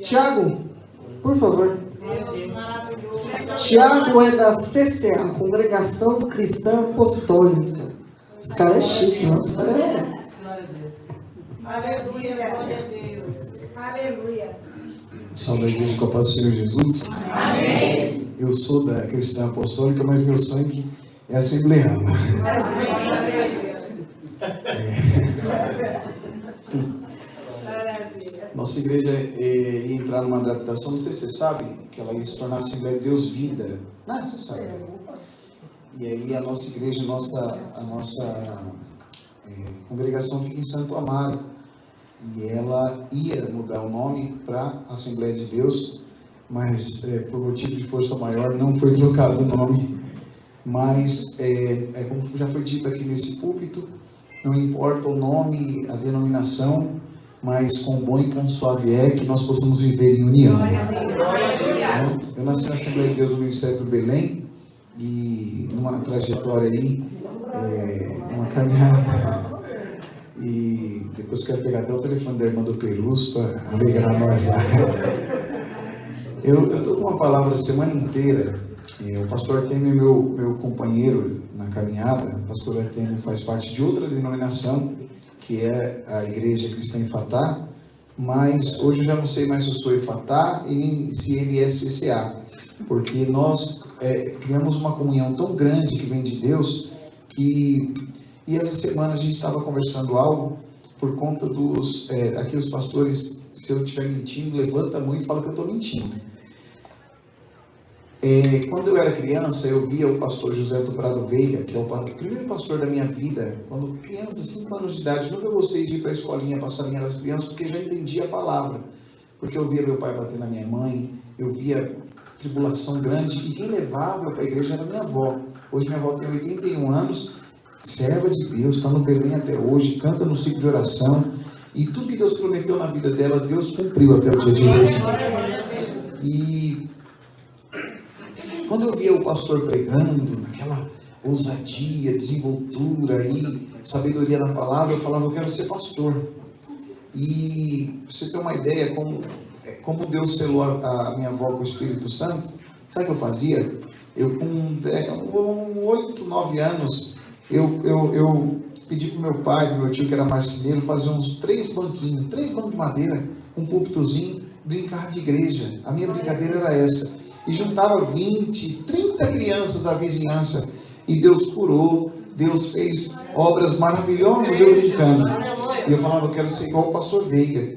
Tiago, por favor. Tiago é da CCA, Congregação Cristã Apostólica. Esse cara é chique, não? Esse cara é... Aleluia, glória a Deus. Aleluia. Salve a igreja com a paz do Senhor Jesus. Amém. Eu sou da Cristã Apostólica, mas meu sangue é assembleano. Nossa igreja ia entrar numa adaptação, não sei se você sabe, que ela ia se tornar Assembleia de Deus Vida. Não, você sabe. E aí a nossa igreja, a nossa congregação fica em Santo Amaro. E ela ia mudar o nome para Assembleia de Deus, mas por motivo de força maior não foi trocado o nome. Mas, como já foi dito aqui nesse púlpito, não importa o nome, a denominação, mas com bom e com suave é que nós possamos viver em união. Eu nasci na Assembleia de Deus do Ministério do Belém, e numa trajetória aí, uma caminhada. E depois eu quero pegar até o telefone da irmã do Perus para alegrar nós lá. Eu estou com uma palavra a semana inteira. O pastor Artemio é meu companheiro na caminhada. O pastor Artemio faz parte de outra denominação, que é a Igreja Cristã Ifatá. Mas hoje eu já não sei mais se eu sou Ifatá e nem se ele é CCA. Porque nós criamos uma comunhão tão grande que vem de Deus que... E essa semana a gente estava conversando algo por conta dos... aqui os pastores, se eu estiver mentindo, levanta a mão e fala que eu estou mentindo. Quando eu era criança, eu via o pastor José do Prado Veiga, que é o primeiro pastor da minha vida. Quando criança, 5 anos de idade, nunca gostei de ir para a escolinha, para a salinha das crianças, porque já entendia a palavra. Porque eu via meu pai bater na minha mãe, eu via tribulação grande, e quem levava eu para a igreja era minha avó. Hoje minha avó tem 81 anos, serva de Deus, está no Belém até hoje, canta no ciclo de oração, e tudo que Deus prometeu na vida dela, Deus cumpriu até o dia de hoje. E quando eu via o pastor pregando, naquela ousadia, desenvoltura e sabedoria na palavra, eu falava, eu quero ser pastor. E você tem uma ideia como Deus selou a minha avó com o Espírito Santo? Sabe o que eu fazia? Eu com 8, 9 anos, eu pedi para o meu pai, pro meu tio que era marceneiro, fazer uns 3 bancos de madeira, um púlpitozinho, brincar de igreja. A minha brincadeira era essa. E juntava 20, 30 crianças da vizinhança. E Deus curou, Deus fez obras maravilhosas eu brincando. E eu falava, eu quero ser igual o pastor Veiga.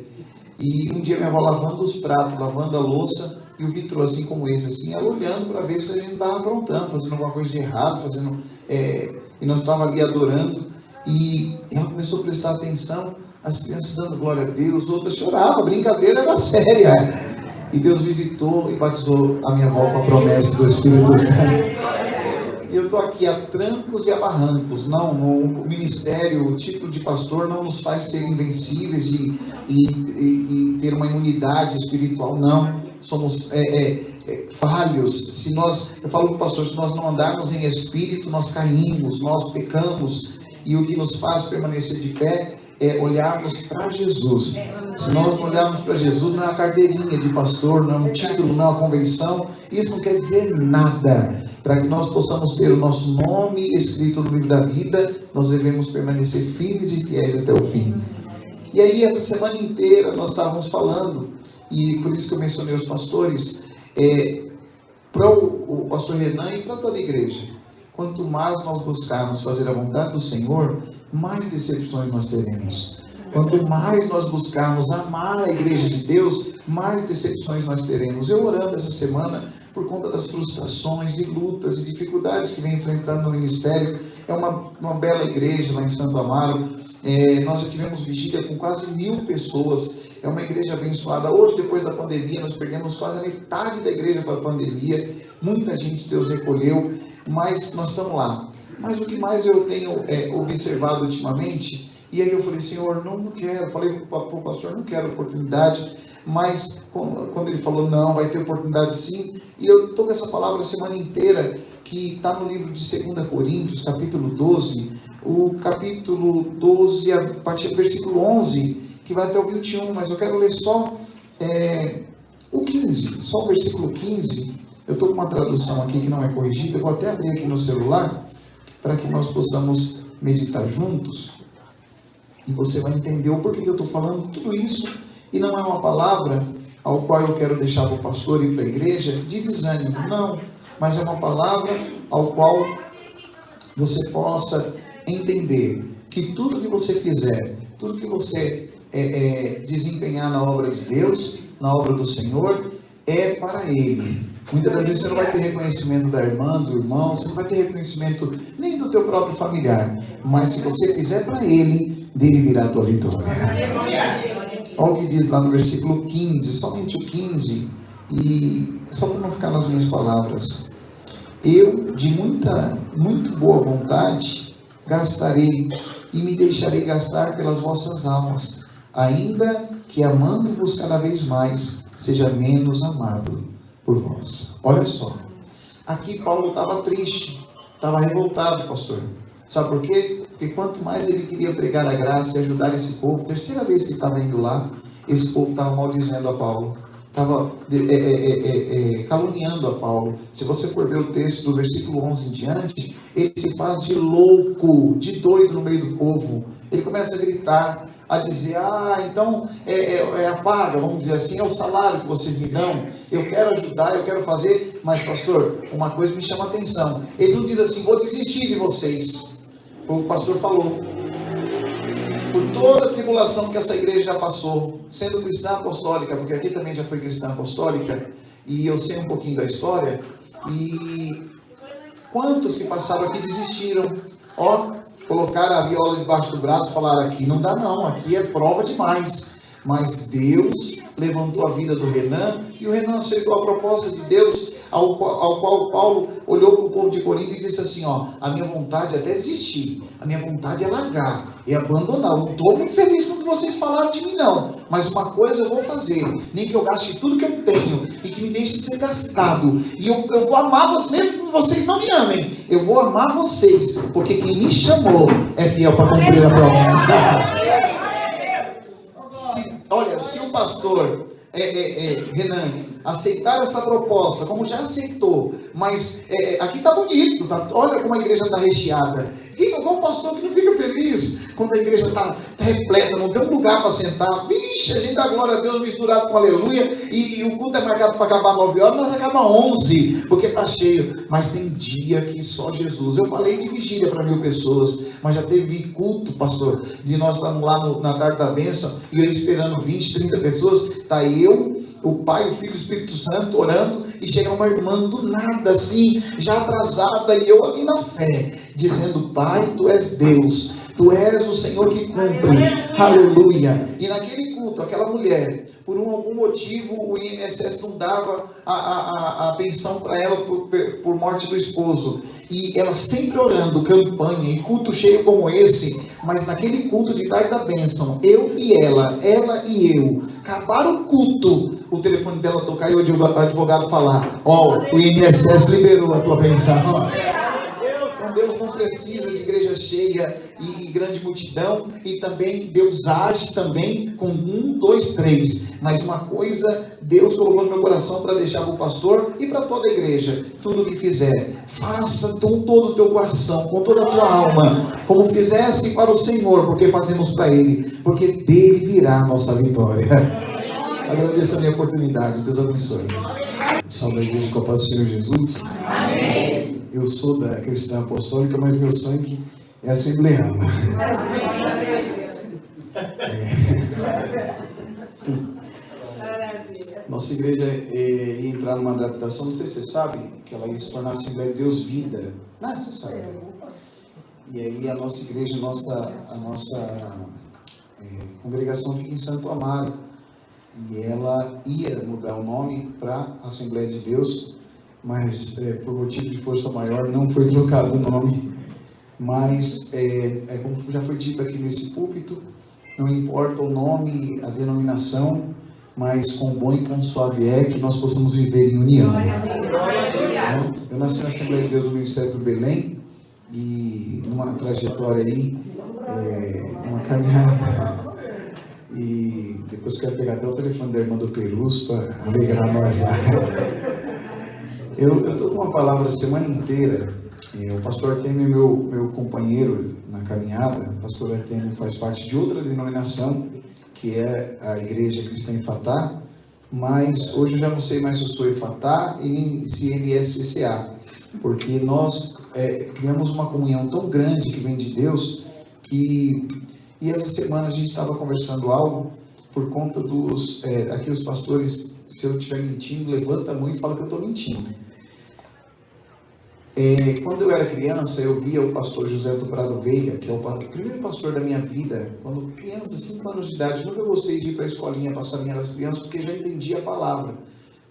E um dia minha avó lavando os pratos, lavando a louça, e o vitrô assim como esse, assim, ela olhando para ver se a gente não estava aprontando, fazendo alguma coisa de errado, e nós estávamos ali adorando, e ela começou a prestar atenção, as crianças dando glória a Deus, outras choravam, a brincadeira era séria. E Deus visitou e batizou a minha avó com a promessa do Espírito Santo. E eu estou aqui a trancos e a barrancos. Não, o ministério, o título de pastor não nos faz ser invencíveis e ter uma imunidade espiritual, não. Somos falhos. Eu falo para o pastor, se nós não andarmos em espírito, nós caímos, nós pecamos. E o que nos faz permanecer de pé é olharmos para Jesus. Se nós não olharmos para Jesus, não é uma carteirinha de pastor, não é um título, não é uma convenção. Isso não quer dizer nada. Para que nós possamos ter o nosso nome escrito no livro da vida, nós devemos permanecer firmes e fiéis até o fim. E aí, essa semana inteira, nós estávamos falando, e por isso que eu mencionei os pastores, para o pastor Renan e para toda a igreja. Quanto mais nós buscarmos fazer a vontade do Senhor, mais decepções nós teremos. Quanto mais nós buscarmos amar a igreja de Deus, mais decepções nós teremos. Eu orando essa semana por conta das frustrações e lutas e dificuldades que vem enfrentando no ministério. É uma bela igreja lá em Santo Amaro. Nós já tivemos vigília com quase 1000 pessoas. É uma igreja abençoada. Hoje, depois da pandemia, nós perdemos quase a metade da igreja para a pandemia. Muita gente Deus recolheu, mas nós estamos lá. Mas o que mais eu tenho observado ultimamente, e aí eu falei, Senhor, não quero. Falei para o pastor, não quero oportunidade. Mas quando ele falou, não, vai ter oportunidade sim. E eu estou com essa palavra a semana inteira, que está no livro de 2 Coríntios, capítulo 12. O capítulo 12, a partir do versículo 11, que vai até o 21. Mas eu quero ler só O 15, só o versículo 15, eu estou com uma tradução aqui que não é corrigida, eu vou até abrir aqui no celular, para que nós possamos meditar juntos, e você vai entender o porquê que eu estou falando tudo isso, e não é uma palavra ao qual eu quero deixar para o pastor e para a igreja de desânimo, não, mas é uma palavra ao qual você possa entender que tudo que você fizer, tudo que você desempenhar na obra de Deus, na obra do Senhor, é para Ele. Muitas das vezes você não vai ter reconhecimento da irmã, do irmão, você não vai ter reconhecimento nem do teu próprio familiar, mas se você fizer para Ele, dele virá a tua vitória. Olha o que diz lá no versículo 15, somente o 15, e só para não ficar nas minhas palavras: eu, de muito boa vontade, gastarei e me deixarei gastar pelas vossas almas, ainda que amando-vos cada vez mais, seja menos amado por vós. Olha só, aqui Paulo estava triste, estava revoltado, pastor. Sabe por quê? Porque quanto mais ele queria pregar a graça e ajudar esse povo, terceira vez que estava indo lá, esse povo estava maldizendo a Paulo, estava caluniando a Paulo. Se você for ver o texto do versículo 11 em diante, ele se faz de louco, de doido no meio do povo. Ele começa a gritar, a dizer: então a paga, vamos dizer assim, é o salário que vocês me dão, eu quero ajudar, eu quero fazer, mas pastor, uma coisa me chama a atenção, ele não diz assim: vou desistir de vocês. O pastor falou, por toda a tribulação que essa igreja já passou, sendo cristã apostólica, porque aqui também já foi cristã apostólica, e eu sei um pouquinho da história, e quantos que passaram aqui desistiram, colocaram a viola debaixo do braço e falaram: aqui não dá não, aqui é prova demais. Mas Deus levantou a vida do Renan, e o Renan aceitou a proposta de Deus, ao qual Paulo olhou para o povo de Corinto e disse assim: a minha vontade é até desistir, a minha vontade é largar, é abandonar, eu não estou muito feliz com o que vocês falaram de mim não, mas uma coisa eu vou fazer, nem que eu gaste tudo que eu tenho, e que me deixe ser gastado, e eu vou amar vocês, mesmo que vocês não me amem, eu vou amar vocês, porque quem me chamou é fiel para cumprir a promessa. Olha, se o pastor Renan aceitar essa proposta, como já aceitou, mas aqui está bonito, olha como a igreja está recheada. Qual pastor que não fica feliz quando a igreja está repleta, não tem um lugar para sentar? Vixe, a gente dá glória a Deus misturado com aleluia, e o culto é marcado para acabar 9 horas, mas acaba 11, porque está cheio. Mas tem dia que só Jesus. Eu falei de vigília para 1000 pessoas, mas já teve culto, pastor, de nós estamos lá na tarde da bênção, e eu esperando 20, 30 pessoas, está eu, o Pai, o Filho e o Espírito Santo orando, e chega uma irmã do nada assim, já atrasada, e eu ali na fé, dizendo: Pai, Tu és Deus, Tu és o Senhor que cumpre, aleluia. E naquele culto, aquela mulher, por algum motivo, o INSS não dava a pensão para ela por morte do esposo, e ela sempre orando, campanha, e culto cheio como esse, mas naquele culto de tarde da bênção, eu e ela e eu, acabaram o culto, o telefone dela tocar e o advogado falar: o INSS liberou a tua pensão. Então Deus não precisa de igreja cheia e grande multidão, e também Deus age também com 1, 2, 3, mas uma coisa Deus colocou no meu coração para deixar para o pastor e para toda a igreja: tudo o que fizer, faça com todo o teu coração, com toda a tua alma, como fizesse para o Senhor, porque fazemos para Ele, porque dele virá a nossa vitória. Agradeço a minha oportunidade, Deus abençoe. Salve a igreja com a paz do Senhor Jesus. Amém. Eu sou da cristã apostólica, mas meu sangue é assembleano. Nossa igreja ia entrar numa adaptação, não sei se você sabe, que ela ia se tornar Assembleia de Deus Vida. Não, você sabe. E aí a nossa igreja, a nossa congregação fica em Santo Amaro. E ela ia mudar o nome para Assembleia de Deus, mas por motivo de força maior não foi trocado o nome. Mas, como já foi dito aqui nesse púlpito, não importa o nome, a denominação, mas com bom e com suave é que nós possamos viver em união. Eu nasci na Assembleia de Deus do Ministério do Belém, e numa trajetória aí, uma caminhada, E depois quero pegar até o telefone da irmã do Perus para alegrar nós lá. Eu estou com uma palavra a semana inteira. O pastor Artemio é meu companheiro na caminhada. O pastor Artemio faz parte de outra denominação, que é a Igreja Cristã em Fatá. Mas hoje eu já não sei mais se eu sou Efatá e nem se ele é CCA, porque nós criamos uma comunhão tão grande que vem de Deus, e essa semana a gente estava conversando algo por conta dos, aqui os pastores, se eu estiver mentindo, levanta a mão e fala que eu estou mentindo. Quando eu era criança, eu via o pastor José do Prado Veiga, que é o primeiro pastor da minha vida. Quando criança, 5 anos de idade, nunca gostei de ir para a escolinha passar minhas das crianças, porque já entendia a palavra.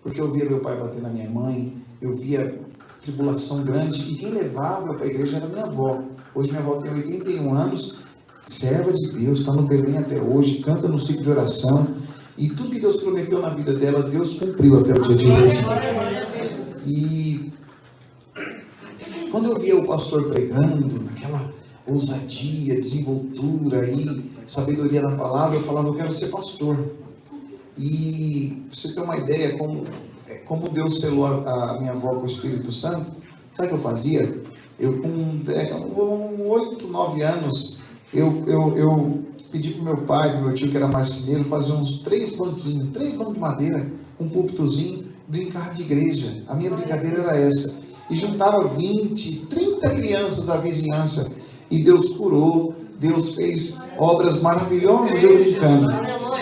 Porque eu via meu pai bater na minha mãe, eu via tribulação grande, e quem levava para a igreja era minha avó. Hoje minha avó tem 81 anos, serva de Deus, está no Belém até hoje, canta no ciclo de oração, e tudo que Deus prometeu na vida dela, Deus cumpriu até o dia de hoje. E quando eu via o pastor pregando, naquela ousadia, desenvoltura e sabedoria na palavra, eu falava, eu quero ser pastor. E pra você ter uma ideia como Deus selou a minha avó com o Espírito Santo, sabe o que eu fazia? Eu com 8, 9 anos, eu pedi para o meu pai, para o meu tio que era marceneiro, fazer uns 3 bancos de madeira, um púlpitozinho, brincar de igreja. A minha brincadeira era essa. E juntava 20, 30 crianças da vizinhança. E Deus curou, Deus fez obras maravilhosas eu brincando.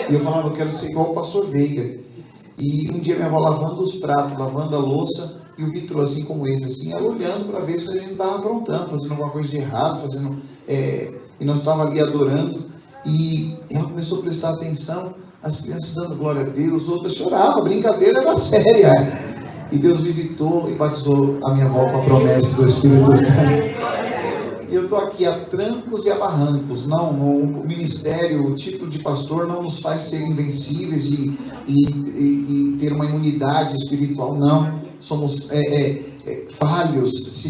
E eu falava, eu quero ser igual o pastor Veiga. E um dia minha avó lavando os pratos, lavando a louça, e o vitrô assim como esse, assim, ela olhando para ver se a gente não estava aprontando, fazendo alguma coisa de errado, e nós estávamos ali adorando. E ela começou a prestar atenção, as crianças dando glória a Deus, outras choravam, a brincadeira era séria. E Deus visitou e batizou a minha avó com a promessa do Espírito Santo. Eu estou aqui a trancos e a barrancos. Não, o ministério, o título de pastor não nos faz ser invencíveis e ter uma imunidade espiritual, não. Somos falhos.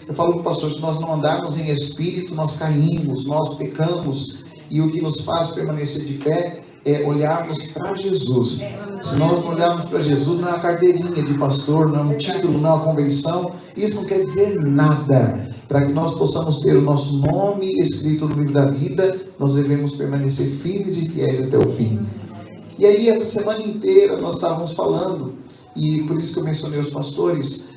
Eu falo para o pastor, se nós não andarmos em espírito, nós caímos, nós pecamos. E o que nos faz permanecer de pé é olharmos para Jesus. Se nós não olharmos para Jesus, não é uma carteirinha de pastor, não é um título, não é uma convenção. Isso não quer dizer nada. Para que nós possamos ter o nosso nome escrito no livro da vida, nós devemos permanecer firmes e fiéis até o fim. E aí, essa semana inteira, nós estávamos falando, e por isso que eu mencionei os pastores,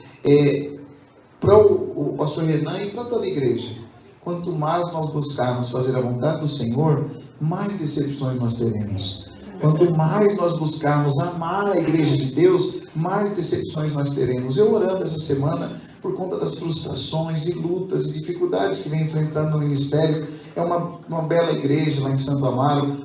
para o pastor Renan e para toda a igreja. Quanto mais nós buscarmos fazer a vontade do Senhor, mais decepções nós teremos. Quanto mais nós buscarmos amar a igreja de Deus, mais decepções nós teremos. Eu orando essa semana por conta das frustrações e lutas e dificuldades que vem enfrentando no ministério. É uma bela igreja lá em Santo Amaro.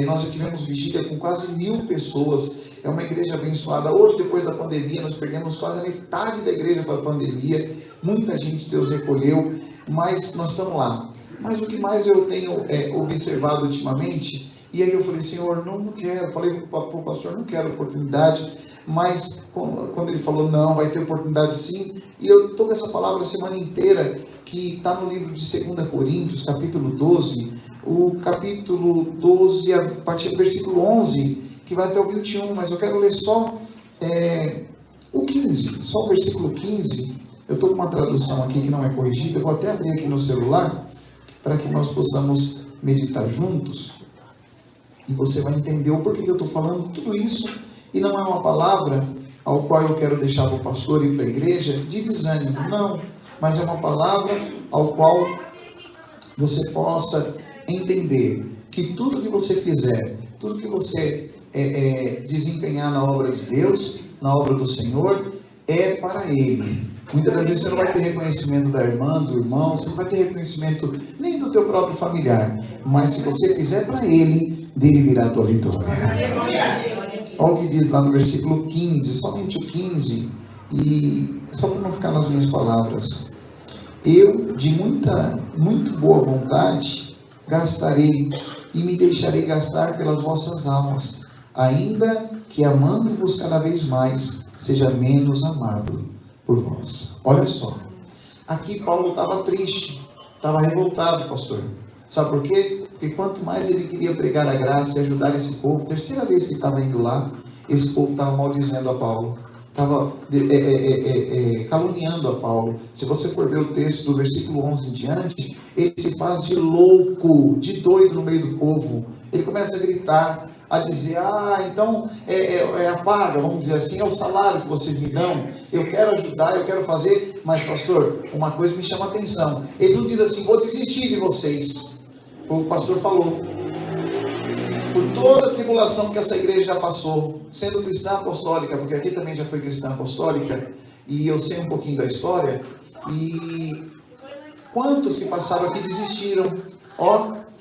Nós já tivemos vigília com quase 1000 pessoas. É uma igreja abençoada. Hoje, depois da pandemia, nós perdemos quase a metade da igreja para a pandemia. Muita gente Deus recolheu, mas nós estamos lá. Mas o que mais eu tenho observado ultimamente, e aí eu falei, Senhor, não quero. Falei para o pastor, não quero oportunidade. Mas quando ele falou, não, vai ter oportunidade sim. E eu estou com essa palavra a semana inteira, que está no livro de 2 Coríntios, capítulo 12. O capítulo 12, a partir do versículo 11, que vai até o 21. Mas eu quero ler só o 15, só o versículo 15. Eu estou com uma tradução aqui que não é corrigida. Eu vou até abrir aqui no celular, para que nós possamos meditar juntos. E você vai entender o porquê que eu estou falando tudo isso. E não é uma palavra ao qual eu quero deixar para o pastor e para a igreja de desânimo, não. Mas é uma palavra ao qual você possa entender que tudo que você fizer, tudo que você desempenhar na obra de Deus, na obra do Senhor, é para Ele. Muitas das vezes você não vai ter reconhecimento da irmã, do irmão, você não vai ter reconhecimento nem do teu próprio familiar. Mas se você fizer para Ele, dele virá a tua vitória. Olha o que diz lá no versículo 15, somente o 15, e só para não ficar nas minhas palavras. Eu, de muito boa vontade, gastarei e me deixarei gastar pelas vossas almas, ainda que amando-vos cada vez mais, seja menos amado por vós. Olha só, aqui Paulo estava triste, estava revoltado, pastor. Sabe por quê? Porque quanto mais ele queria pregar a graça e ajudar esse povo, terceira vez que estava indo lá, esse povo estava maldizendo a Paulo, estava caluniando a Paulo. Se você for ver o texto do versículo 11 em diante, ele se faz de louco, de doido no meio do povo. Ele começa a gritar, a dizer, então a paga, vamos dizer assim, é o salário que vocês me dão, eu quero ajudar, eu quero fazer, mas pastor, uma coisa me chama a atenção, ele não diz assim, vou desistir de vocês, como o pastor falou, por toda a tribulação que essa igreja já passou, sendo cristã apostólica, porque aqui também já foi cristã apostólica, e eu sei um pouquinho da história, e quantos que passaram aqui desistiram,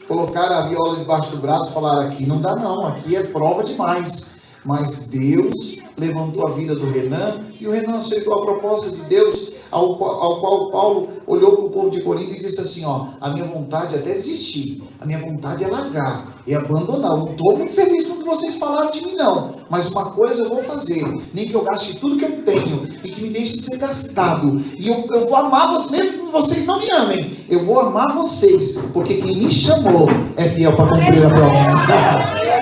colocaram a viola debaixo do braço e falaram, aqui não dá não, aqui é prova demais. Mas Deus levantou a vida do Renan, e o Renan aceitou a proposta de Deus, ao qual Paulo olhou para o povo de Corinto e disse assim, a minha vontade é até desistir, a minha vontade é largar, é abandonar, eu não estou muito feliz com o que vocês falaram de mim não, mas uma coisa eu vou fazer, nem que eu gaste tudo que eu tenho, e que me deixe ser gastado, e eu vou amar vocês, mesmo que vocês não me amem, eu vou amar vocês, porque quem me chamou é fiel para cumprir a promessa.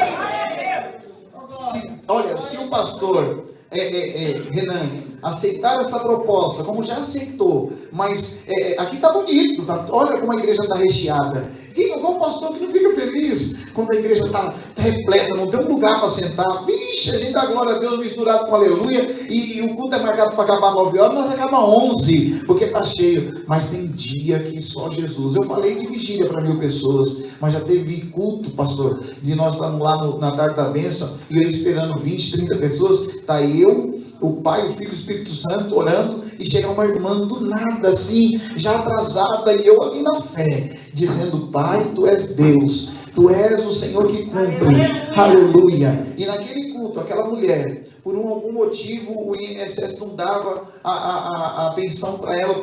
Olha, se o pastor Renan aceitar essa proposta, como já aceitou, mas aqui está bonito, olha como a igreja está recheada. Igual o pastor que não fica feliz quando a igreja está repleta, não tem um lugar para sentar. Vixe, a gente dá glória a Deus misturado com aleluia, e o culto é marcado para acabar 9 horas, mas acaba 11, porque está cheio. Mas tem dia que só Jesus. Eu falei de vigília para 1000 pessoas, mas já teve culto, pastor, de nós estamos lá na tarde da bênção, e eu esperando 20, 30 pessoas, está eu, o Pai, o Filho e o Espírito Santo orando, e chega uma irmã do nada assim, já atrasada, e eu ali na fé, dizendo, Pai, Tu és Deus, Tu és o Senhor que cumpre, aleluia. E naquele culto, aquela mulher, por algum motivo, o INSS não dava a pensão para ela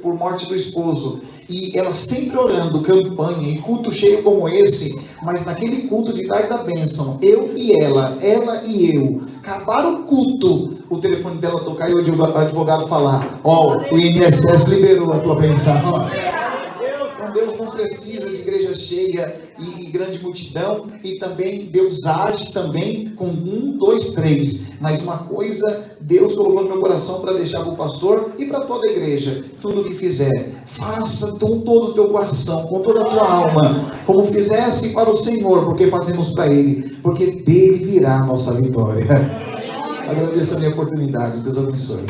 por morte do esposo, e ela sempre orando, campanha, e culto cheio como esse, mas naquele culto de tarde da bênção, eu e ela e eu, acabaram o culto, o telefone dela tocar e o advogado falar, o INSS liberou a tua pensão. Então Deus não precisa de igreja cheia e grande multidão, e também Deus age também com 1, 2, 3, mas uma coisa Deus colocou no meu coração para deixar para o pastor e para toda a igreja, tudo o que fizer, faça com todo o teu coração, com toda a tua alma, como fizesse para o Senhor, porque fazemos para Ele, porque dele virá a nossa vitória. Agradeço a minha oportunidade, Deus abençoe.